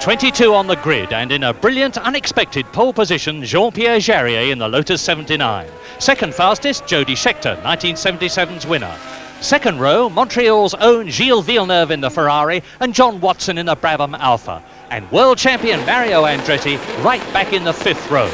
22 on the grid, and in a brilliant, unexpected pole position, Jean-Pierre Jarier in the Lotus 79. Second fastest, Jody Scheckter, 1977's winner. Second row, Montreal's own Gilles Villeneuve in the Ferrari and John Watson in the Brabham Alpha. And world champion Mario Andretti right back in the fifth row.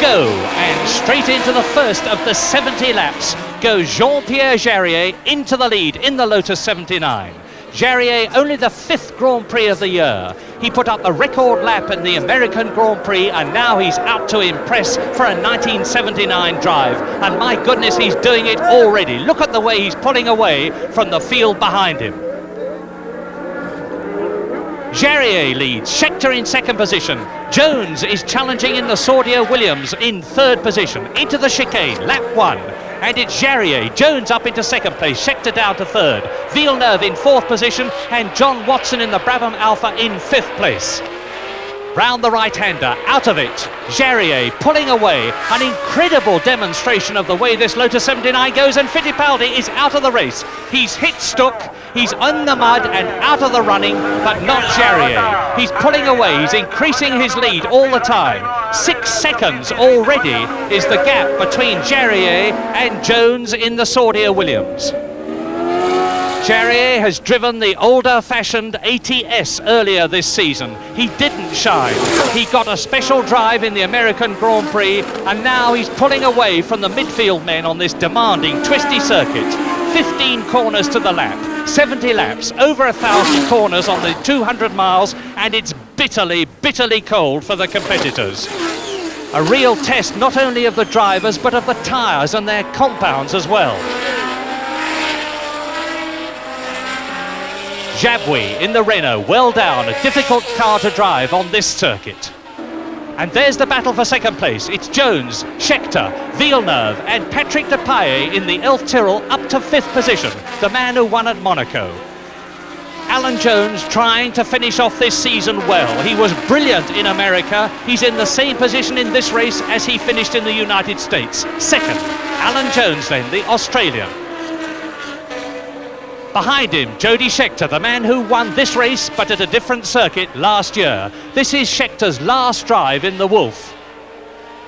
Go, and straight into the first of the 70 laps goes Jean-Pierre Jarier into the lead in the Lotus 79. Jarier only the fifth Grand Prix of the year. He put up a record lap in the American Grand Prix, and now he's out to impress for a 1979 drive. And my goodness, he's doing it already. Look at the way he's pulling away from the field behind him. Jarier leads, Scheckter in second position. Jones is challenging in the Saudia Williams in third position. Into the chicane, lap one. And it's Jarier, Jones up into second place, Scheckter down to third. Villeneuve in fourth position, and John Watson in the Brabham Alpha in fifth place. Round the right-hander, out of it, Jarier pulling away. An incredible demonstration of the way this Lotus 79 goes, and Fittipaldi is out of the race. He's hit Stuck, he's on the mud and out of the running, but not Jarier. He's pulling away, he's increasing his lead all the time. 6 seconds already is the gap between Jarier and Jones in the Saudia Williams. Jarier has driven the older-fashioned ATS earlier this season. He didn't shine. He got a special drive in the American Grand Prix, and now he's pulling away from the midfield men on this demanding, twisty circuit. 15 corners to the lap, 70 laps, over 1,000 corners on the 200 miles, and it's bitterly, bitterly cold for the competitors. A real test not only of the drivers, but of the tyres and their compounds as well. Jabouille in the Renault, well down, a difficult car to drive on this circuit. And there's the battle for second place. It's Jones, Scheckter, Villeneuve and Patrick Depailler in the Elf Tyrrell up to fifth position, the man who won at Monaco. Alan Jones trying to finish off this season well. He was brilliant in America. He's in the same position in this race as he finished in the United States. Second, Alan Jones then, the Australian. Behind him, Jody Scheckter, the man who won this race but at a different circuit last year. This is Scheckter's last drive in the Wolf.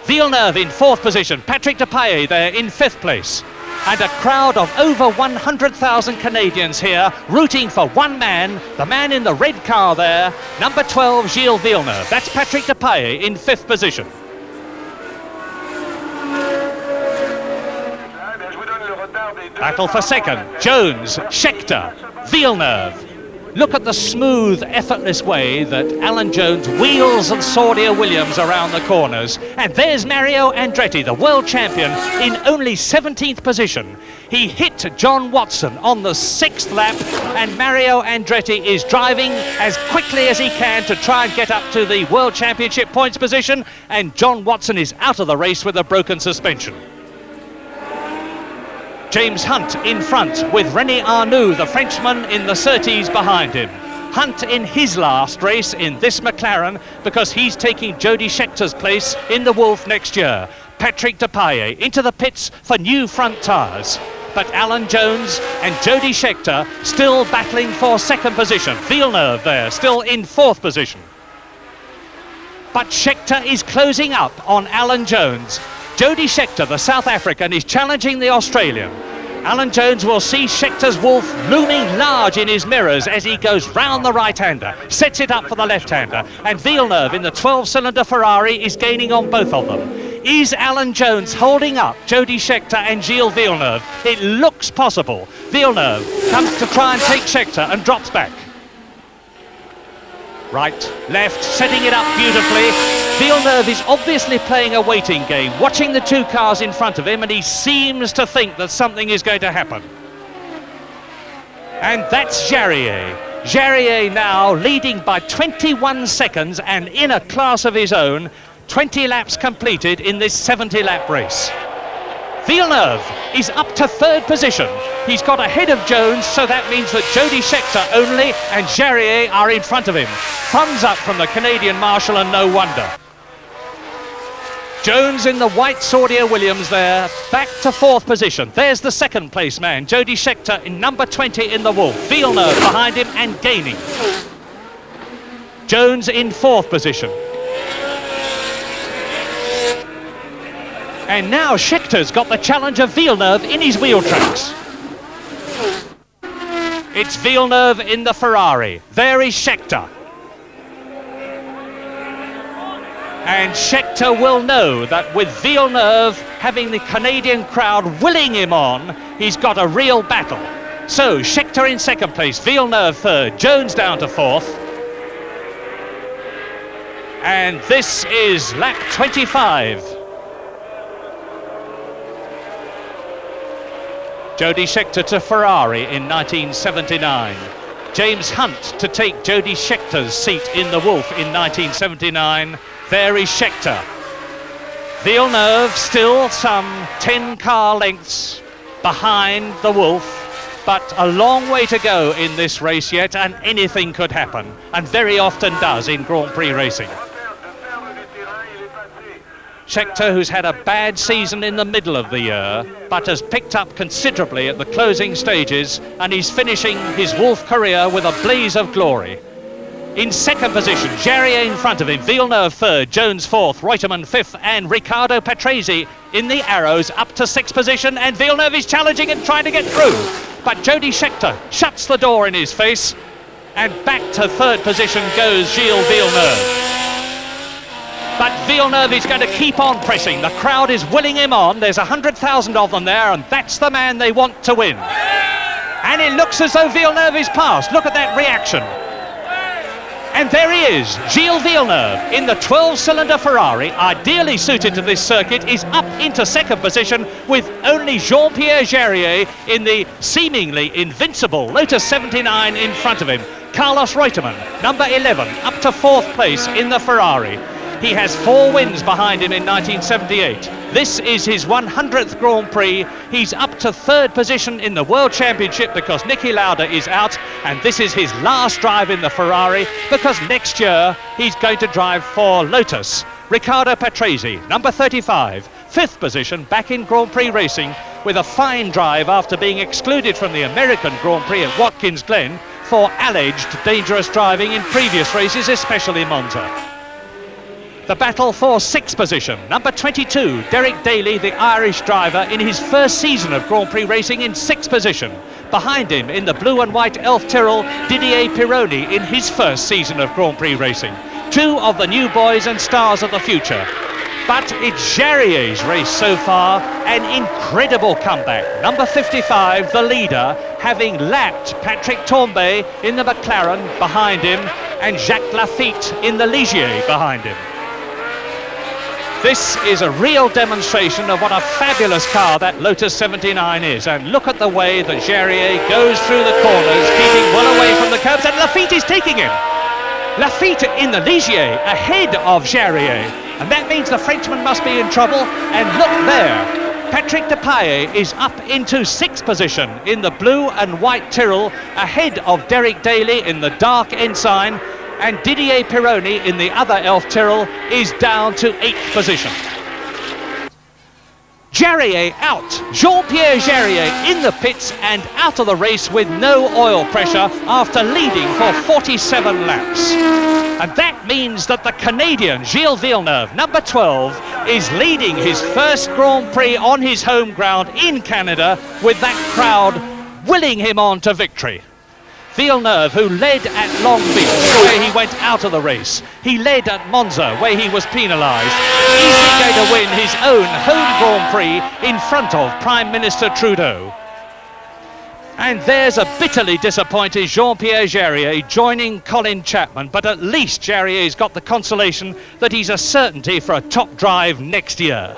Villeneuve in fourth position, Patrick Depailler there in fifth place. And a crowd of over 100,000 Canadians here rooting for one man, the man in the red car there, number 12, Gilles Villeneuve. That's Patrick Depailler in fifth position. Battle for second, Jones, Scheckter, Villeneuve. Look at the smooth, effortless way that Alan Jones wheels and Saudia Williams around the corners. And there's Mario Andretti, the world champion, in only 17th position. He hit John Watson on the 6th lap, and Mario Andretti is driving as quickly as he can to try and get up to the World Championship points position, and John Watson is out of the race with a broken suspension. James Hunt in front with René Arnoux, the Frenchman, in the Surtees behind him. Hunt in his last race in this McLaren because he's taking Jody Scheckter's place in the Wolf next year. Patrick Depailler into the pits for new front tyres. But Alan Jones and Jody Scheckter still battling for second position. Villeneuve there, still in fourth position. But Scheckter is closing up on Alan Jones. Jody Scheckter, the South African, is challenging the Australian. Alan Jones will see Scheckter's Wolf looming large in his mirrors as he goes round the right-hander, sets it up for the left-hander, and Villeneuve in the 12-cylinder Ferrari is gaining on both of them. Is Alan Jones holding up Jody Scheckter and Gilles Villeneuve? It looks possible. Villeneuve comes to try and take Scheckter and drops back. Right, left, setting it up beautifully. Villeneuve is obviously playing a waiting game, watching the two cars in front of him, and he seems to think that something is going to happen. And that's Jarier. Jarier now leading by 21 seconds and in a class of his own. 20 laps completed in this 70-lap race. Villeneuve is up to third position. He's got ahead of Jones, so that means that Jody Scheckter only and Jarier are in front of him. Thumbs up from the Canadian Marshal, and no wonder. Jones in the white Saudia Williams there, back to fourth position. There's the second place man, Jody Scheckter in number 20 in the Wolf. Villeneuve behind him and gaining. Jones in 4th position. And now Scheckter's got the challenge of Villeneuve in his wheel tracks. It's Villeneuve in the Ferrari. There is Scheckter. And Scheckter will know that with Villeneuve having the Canadian crowd willing him on, he's got a real battle. So Scheckter in 2nd place, Villeneuve 3rd, Jones down to 4th. And this is lap 25. Jody Scheckter to Ferrari in 1979. James Hunt to take Jody Scheckter's seat in the Wolf in 1979. There is Scheckter. Villeneuve still some 10 car lengths behind the Wolf, but a long way to go in this race yet, and anything could happen, and very often does in Grand Prix racing. Scheckter, who's had a bad season in the middle of the year, but has picked up considerably at the closing stages, and he's finishing his Wolf career with a blaze of glory. In 2nd position, Jarier in front of him, Villeneuve 3rd, Jones 4th, Reutemann 5th, and Riccardo Patrese in the arrows up to 6th position, and Villeneuve is challenging and trying to get through. But Jody Scheckter shuts the door in his face, and back to 3rd position goes Gilles Villeneuve. But Villeneuve is going to keep on pressing. The crowd is willing him on. There's 100,000 of them there, and that's the man they want to win. And it looks as though Villeneuve is past. Look at that reaction. And there he is, Gilles Villeneuve in the 12-cylinder Ferrari, ideally suited to this circuit, is up into 2nd position with only Jean-Pierre Jarier in the seemingly invincible Lotus 79 in front of him. Carlos Reutemann, number 11, up to 4th place in the Ferrari. He has 4 wins behind him in 1978. This is his 100th Grand Prix. He's up to 3rd position in the World Championship because Niki Lauda is out, and this is his last drive in the Ferrari because next year he's going to drive for Lotus. Riccardo Patrese, number 35, 5th position back in Grand Prix racing with a fine drive after being excluded from the American Grand Prix at Watkins Glen for alleged dangerous driving in previous races, especially Monza. The battle for 6th position, number 22, Derek Daly, the Irish driver, in his first season of Grand Prix racing in 6th position. Behind him in the blue and white Elf Tyrrell, Didier Pironi in his first season of Grand Prix racing. 2 of the new boys and stars of the future. But it's Jarier's race so far, an incredible comeback. Number 55, the leader, having lapped Patrick Tambay in the McLaren behind him, and Jacques Lafitte in the Ligier behind him. This is a real demonstration of what a fabulous car that Lotus 79 is. And look at the way that Jarier goes through the corners, keeping well away from the curbs, and Lafitte is taking him. Lafitte in the Ligier ahead of Jarier. And that means the Frenchman must be in trouble. And look there, Patrick Depailler is up into 6th position in the blue and white Tyrrell, ahead of Derek Daly in the dark Ensign. And Didier Pironi in the other Elf Tyrrell is down to 8th position. Jarier out. Jean-Pierre Jarier in the pits and out of the race with no oil pressure after leading for 47 laps. And that means that the Canadian Gilles Villeneuve, number 12, is leading his first Grand Prix on his home ground in Canada with that crowd willing him on to victory. Villeneuve, who led at Long Beach, where he went out of the race. He led at Monza, where he was penalised. Easily going to win his own home Grand Prix in front of Prime Minister Trudeau. And there's a bitterly disappointed Jean-Pierre Jarier joining Colin Chapman, but at least Jarier's got the consolation that he's a certainty for a top drive next year.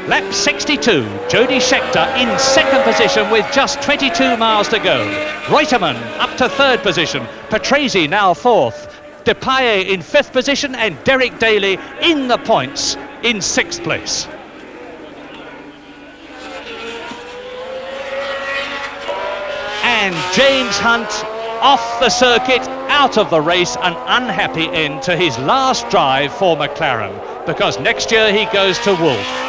Lap 62, Jody Scheckter in 2nd position with just 22 miles to go. Reutemann up to 3rd position, Patrese now 4th, Depailler in 5th position, and Derek Daly in the points in 6th place. And James Hunt off the circuit, out of the race, an unhappy end to his last drive for McLaren, because next year he goes to Wolf.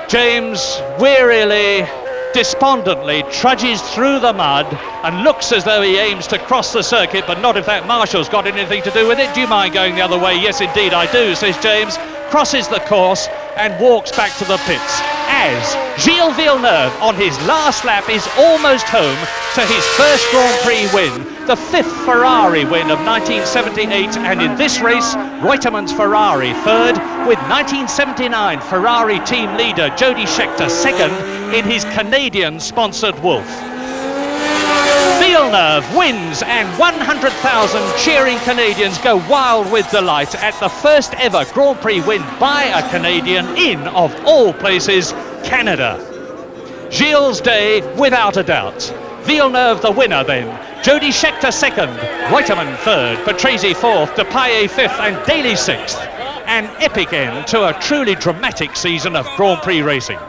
James wearily despondently trudges through the mud and looks as though he aims to cross the circuit, but not if that marshal's got anything to do with it. Do you mind going the other way? Yes, indeed I do, says James, crosses the course and walks back to the pits, as Gilles Villeneuve on his last lap is almost home to his first Grand Prix win, the 5th Ferrari win of 1978, and in this race Reutemann's Ferrari third, with 1979 Ferrari team leader Jody Scheckter second in his Canadian sponsored Wolf. Villeneuve wins, and 100,000 cheering Canadians go wild with delight at the first ever Grand Prix win by a Canadian in, of all places, Canada. Gilles' day without a doubt. Villeneuve the winner then, Jody Scheckter second, Reutemann third, Patrese fourth, Depailler fifth and Daly sixth. An epic end to a truly dramatic season of Grand Prix racing.